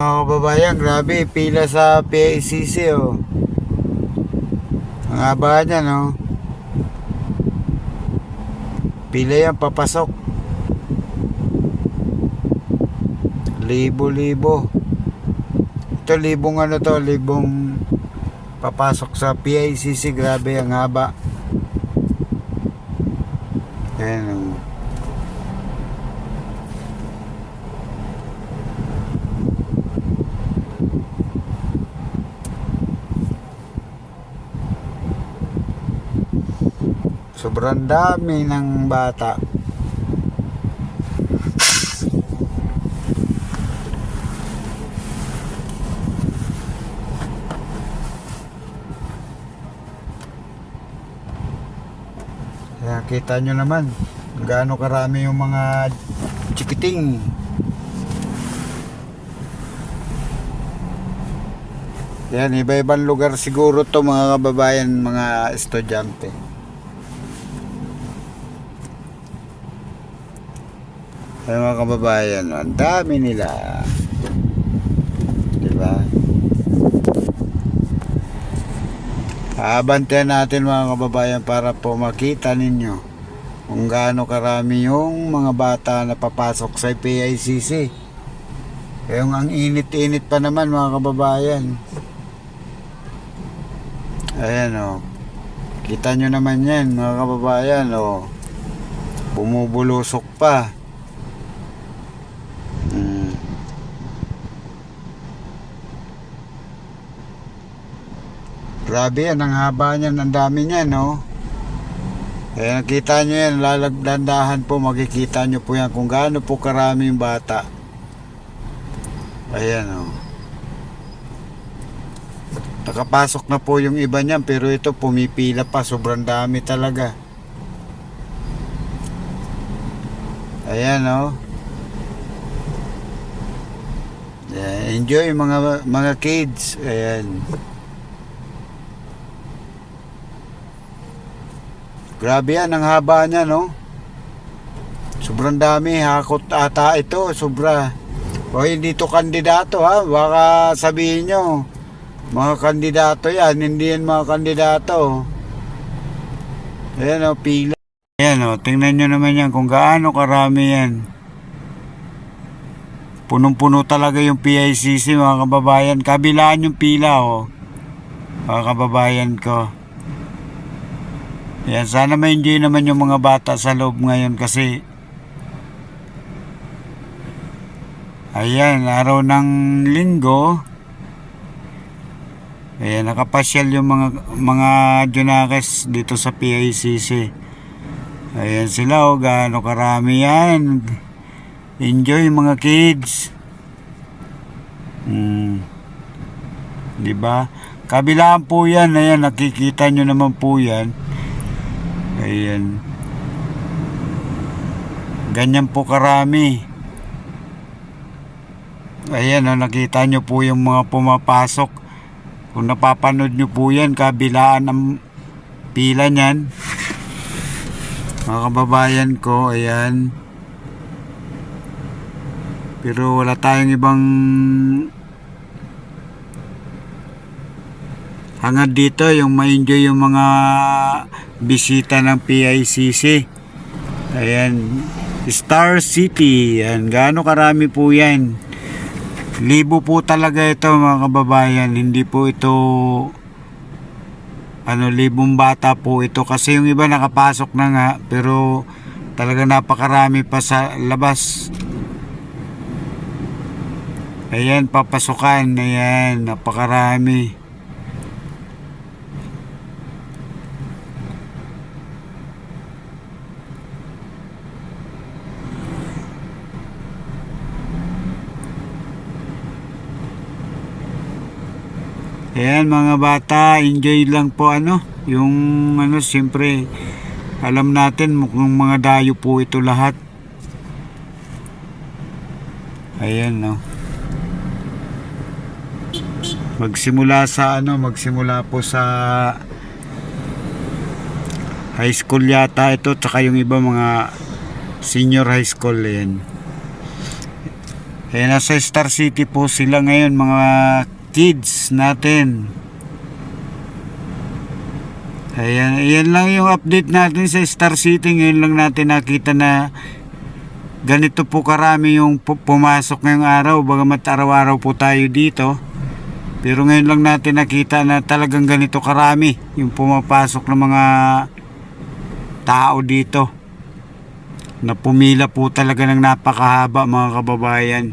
Mga kababayan, grabe, pila sa PICC oh. Ang haba niya no. Pila yan papasok. Libo-libo. Ito libong ano to, libong papasok sa PICC. Grabe, ang haba. Ayan oh. Sobrang dami ng bata. Kaya kita nyo naman gaano karami yung mga chikiting. Yan, iba-ibang lugar siguro to mga kababayan, mga estudyante. Ay mga kababayan, ang dami nila. Diba? Aabantayan natin mga kababayan para po makita ninyo kung gaano karami yung mga bata na papasok sa PICC. Yung ang init-init pa naman mga kababayan. Ayan o. Kita nyo naman yan mga kababayan o. Bumubulusok pa. Grabe yan, ang haba niyan, ang dami niyan, no? Kaya nakita nyo yan, lalagdandahan po, makikita nyo po yan kung gaano po karami yung bata. Ayan, no? Nakapasok na po yung iba niyan, pero ito pumipila pa, sobrang dami talaga. Ayan, no? Ayan, enjoy mga kids. Ayan. Grabe yan, ang haba niya, no? Sobrang dami, hakot ata ito, sobra. O hindi to kandidato, ha? Baka sabihin nyo, mga kandidato yan, hindi yan mga kandidato. Ayan, o, pila. Ayan, o, tingnan nyo naman yan kung gaano karami yan. Punong-puno talaga yung PICC, mga kababayan. Kabilaan yung pila, o. Mga kababayan ko. Yan, sana ma-enjoy naman yung mga bata sa loob ngayon kasi ayan, araw ng linggo. Ayan, nakapasyal yung mga Junakes dito sa PICC. Ayan sila, oh, gaano karami yan. Enjoy mga kids. Diba? Kabilaan po yan, ayan, nakikita nyo naman po yan. Ayan. Ganyan po karami. Ayan, oh, nakita nyo po yung mga pumapasok. Kung napapanood nyo po yan, kabilaan ang pila nyan. Mga kababayan ko, ayan. Pero wala tayong ibang hangad dito, yung ma-enjoy yung mga bisita ng PICC. Ayan, Star City. Ayan, gaano karami po yan. Libo po talaga ito mga kababayan. Hindi po ito libong bata po ito. Kasi yung iba nakapasok na nga. Pero talaga napakarami pa sa labas. Ayan, papasukan. Ayan, napakarami. Ayan mga bata, enjoy lang po yung siyempre alam natin mukhang mga dayo po ito lahat. Ayan, no. Magsimula po sa high school yata ito, tsaka yung iba mga senior high school. Ayan. Nasa Star City po sila ngayon, mga kids natin. Ayan lang yung update natin sa Star City. Ngayon lang natin nakita na ganito po karami yung pumasok ngayong araw. Bagamat araw-araw po tayo dito, pero ngayon lang natin nakita na talagang ganito karami yung pumapasok ng mga tao dito, na pumila po talaga ng napakahaba, mga kababayan.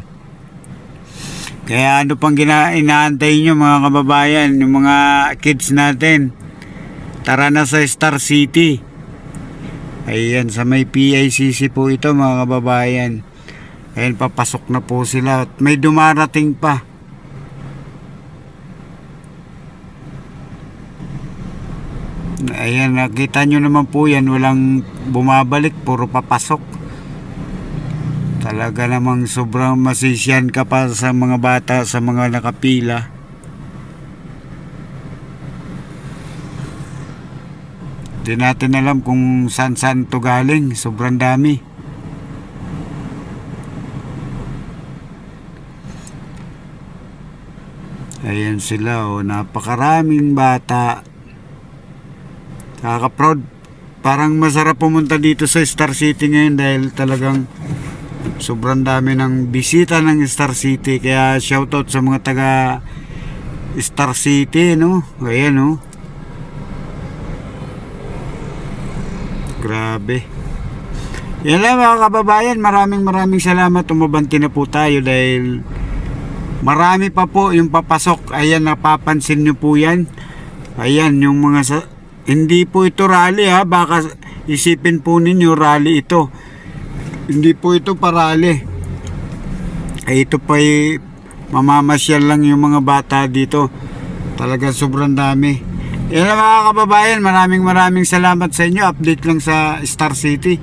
Kaya ano pang inaantay nyo, mga kababayan, yung mga kids natin, tara na sa Star City. Ayan, sa may PICC po ito, mga kababayan. Ayan, papasok na po sila at may dumarating pa. Ayan, nakita nyo naman po yan, walang bumabalik, puro papasok. Talaga namang sobrang masisyan ka pa sa mga bata, sa mga nakapila. Di natin alam kung saan to galing, sobrang dami. Ayan sila, oh, napakaraming bata. Nakaka-proud. Parang masarap pumunta dito sa Star City ngayon dahil talagang sobrang dami ng bisita ng Star City. Kaya shoutout sa mga taga Star City, no? Ayan, no? Grabe. Yan lang, mga kababayan. Maraming salamat. Umabanti na po tayo dahil marami pa po yung papasok. Ayan, napapansin nyo po yan. Ayan, yung mga hindi po ito rally, ha. Baka isipin po ninyo rally ito. Hindi po ito parali. Ito pa mamamasyal lang yung mga bata dito. Talagang sobrang dami. Yan, mga kababayan, maraming salamat sa inyo. Update lang sa Star City.